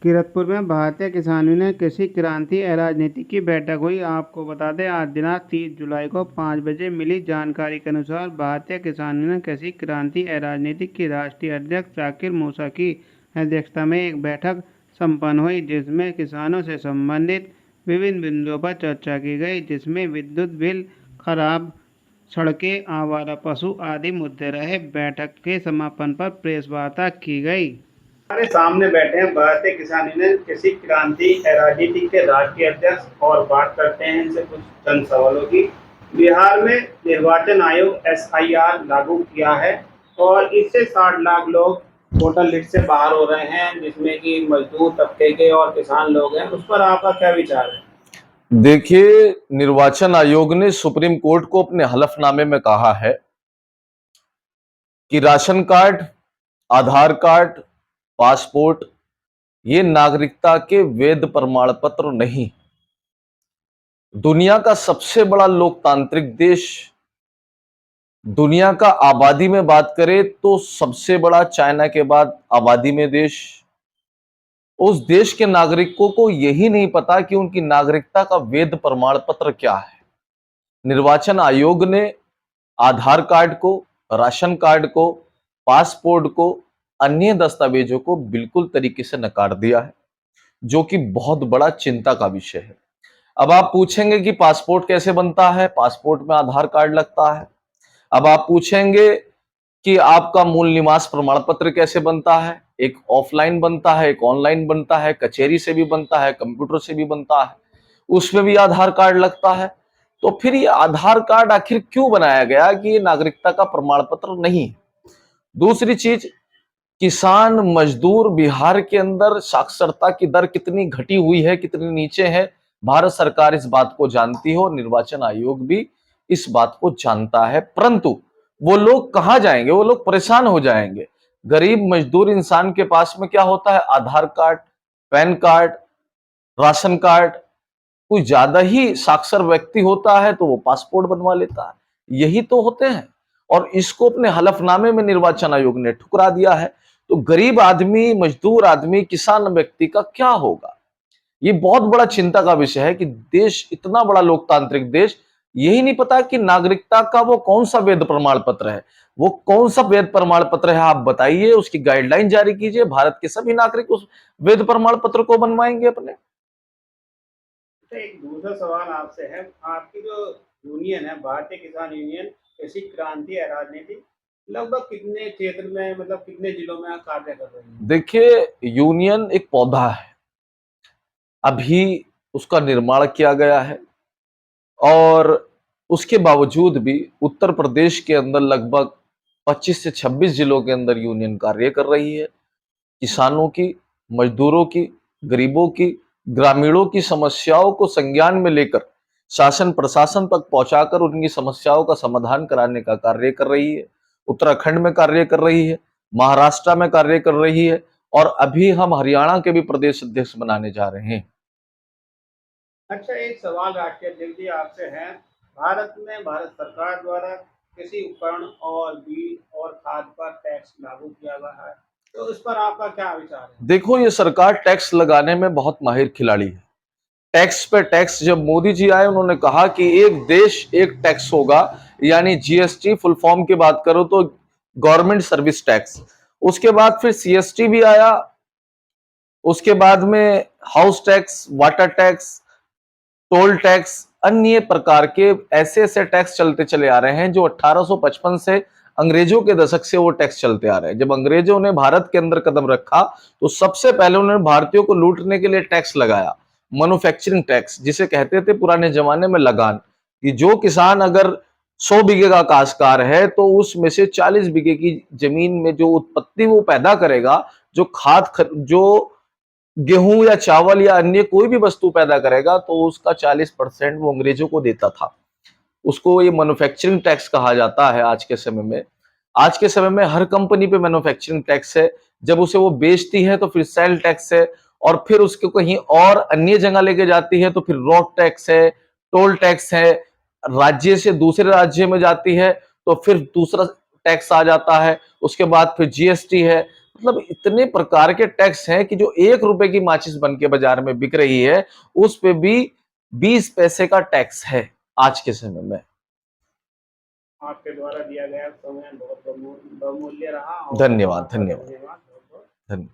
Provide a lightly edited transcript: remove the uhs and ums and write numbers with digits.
किरतपुर में भारतीय किसान यूनियन कृषि क्रांति राजनीति की बैठक हुई। आपको बता दें, आज दिनांक 30 जुलाई को 5 बजे मिली जानकारी के अनुसार भारतीय किसान यूनियन कृषि क्रांति राजनीति की राष्ट्रीय अध्यक्ष जाकिर मूसा की अध्यक्षता में एक बैठक संपन्न हुई, जिसमें किसानों से संबंधित विभिन्न बिंदुओं पर चर्चा की गई, जिसमें विद्युत बिल, खराब सड़कें, आवारा पशु आदि मुद्दे रहे। बैठक के समापन पर प्रेस वार्ता की गई। हमारे सामने बैठे हैं भारतीय किसान यूनियन कृषि क्रांति राजनीति के राष्ट्रीय अध्यक्ष और बात करते हैं इनसे कुछ चंद सवालों की। बिहार में निर्वाचन आयोग SIR लागू किया है और इससे 60 लाख लोग वोटर लिस्ट से बाहर हो रहे हैं, जिसमें कि मजदूर तबके के और किसान लोग हैं। उस पर आपका क्या विचार है? देखिए, निर्वाचन आयोग ने सुप्रीम कोर्ट को अपने हलफनामे में कहा है कि राशन कार्ड, आधार कार्ड, पासपोर्ट ये नागरिकता के वैध प्रमाण पत्र नहीं। दुनिया का सबसे बड़ा लोकतांत्रिक देश, दुनिया का आबादी में बात करें तो सबसे बड़ा चाइना के बाद आबादी में देश, उस देश के नागरिकों को यही नहीं पता कि उनकी नागरिकता का वैध प्रमाण पत्र क्या है। निर्वाचन आयोग ने आधार कार्ड को, राशन कार्ड को, पासपोर्ट को, अन्य दस्तावेजों को बिल्कुल तरीके से नकार दिया है, जो कि बहुत बड़ा चिंता का विषय है। अब आप पूछेंगे कि पासपोर्ट कैसे बनता है? पासपोर्ट में आधार कार्ड लगता है। अब आप पूछेंगे कि आपका मूल निवास प्रमाण पत्र कैसे बनता है? एक ऑफलाइन बनता है, एक ऑनलाइन बनता है, कचहरी से भी बनता है, कंप्यूटर से भी बनता है, उसमें भी आधार कार्ड लगता है। तो फिर ये आधार कार्ड आखिर क्यों बनाया गया कि ये नागरिकता का प्रमाण पत्र नहीं है? दूसरी चीज, किसान मजदूर बिहार के अंदर साक्षरता की दर कितनी घटी हुई है, कितनी नीचे है, भारत सरकार इस बात को जानती है और निर्वाचन आयोग भी इस बात को जानता है। परंतु वो लोग कहां जाएंगे? वो लोग परेशान हो जाएंगे। गरीब मजदूर इंसान के पास में क्या होता है? Aadhaar card, PAN card, ration card. कोई ज्यादा ही साक्षर व्यक्ति होता है तो वो पासपोर्ट बनवा लेता है। यही तो होते हैं, और इसको अपने हलफनामे में निर्वाचन आयोग ने ठुकरा दिया है। तो गरीब आदमी, मजदूर आदमी, किसान व्यक्ति का क्या होगा? ये बहुत बड़ा चिंता का विषय है कि देश, इतना बड़ा लोकतांत्रिक देश, यही नहीं पता कि नागरिकता का वो कौन सा वैध प्रमाण पत्र है। वो कौन सा वैध प्रमाण पत्र है आप बताइए, उसकी गाइडलाइन जारी कीजिए, भारत के सभी नागरिक उस वैध प्रमाण पत्र को बनवाएंगे अपने। एक दूसरा सवाल आपसे है, आपकी जो यूनियन है भारतीय किसान यूनियन कृषि क्रांति राजनीति, लगभग कितने क्षेत्र में, मतलब कितने जिलों में कार्य कर रही है? देखिए, यूनियन एक पौधा है, अभी उसका निर्माण किया गया है, और उसके बावजूद भी उत्तर प्रदेश के अंदर लगभग 25 से 26 जिलों के अंदर यूनियन कार्य कर रही है। किसानों की, मजदूरों की, गरीबों की, ग्रामीणों की समस्याओं को संज्ञान में लेकर शासन प्रशासन तक पहुंचाकर उनकी समस्याओं का समाधान कराने का कार्य कर रही है। उत्तराखंड में कार्य कर रही है, महाराष्ट्र में कार्य कर रही है, और अभी हम हरियाणा के भी प्रदेश अध्यक्ष बनाने जा रहे हैं। अच्छा, एक सवाल राष्ट्रीय अध्यक्ष जी आपसे है, भारत में भारत सरकार द्वारा कृषि उपकरण और बीज और खाद पर टैक्स लागू किया गया है, तो इस पर आपका क्या विचार है? देखो, ये सरकार टैक्स लगाने में बहुत माहिर खिलाड़ी है। टैक्स पे टैक्स, जब मोदी जी आए उन्होंने कहा कि एक देश एक टैक्स होगा, यानी GST फुल फॉर्म की बात करो तो गवर्नमेंट सर्विस टैक्स। उसके बाद फिर CST भी आया, उसके बाद में house tax, water tax, toll tax, अन्य प्रकार के ऐसे ऐसे टैक्स चलते चले आ रहे हैं जो 1855 से, अंग्रेजों के दशक से वो टैक्स चलते आ रहे हैं। जब अंग्रेजों ने भारत के अंदर कदम रखा तो सबसे पहले उन्होंने भारतीयों को लूटने के लिए टैक्स लगाया, मैन्युफैक्चरिंग टैक्स, जिसे कहते थे पुराने जमाने में लगान, कि जो किसान अगर 100 बीघे का काश्तकार है तो उसमें से 40 बीघे की जमीन में जो उत्पत्ति वो पैदा करेगा, जो जो गेहूं या चावल या अन्य कोई भी वस्तु पैदा करेगा, तो उसका 40% वो अंग्रेजों को देता था। उसको ये मैन्युफैक्चरिंग टैक्स कहा जाता है। आज के समय में हर कंपनी पे मैन्युफैक्चरिंग टैक्स है। जब उसे वो बेचती है तो फिर सेल टैक्स है, और फिर उसको कहीं और अन्य जगह लेके जाती है तो फिर रोड टैक्स है, टोल टैक्स है। राज्य से दूसरे राज्य में जाती है तो फिर दूसरा टैक्स आ जाता है। उसके बाद फिर GST है। मतलब इतने प्रकार के टैक्स हैं कि जो 1 रुपए की माचिस बन के बाजार में बिक रही है उस पे भी 20 पैसे का टैक्स है आज के समय में। आपके द्वारा दिया गया समय बहुत बहुमूल्य रहा और धन्यवाद, आपका धन्यवाद, धन्यवाद बहुत बहुत। धन्यवाद।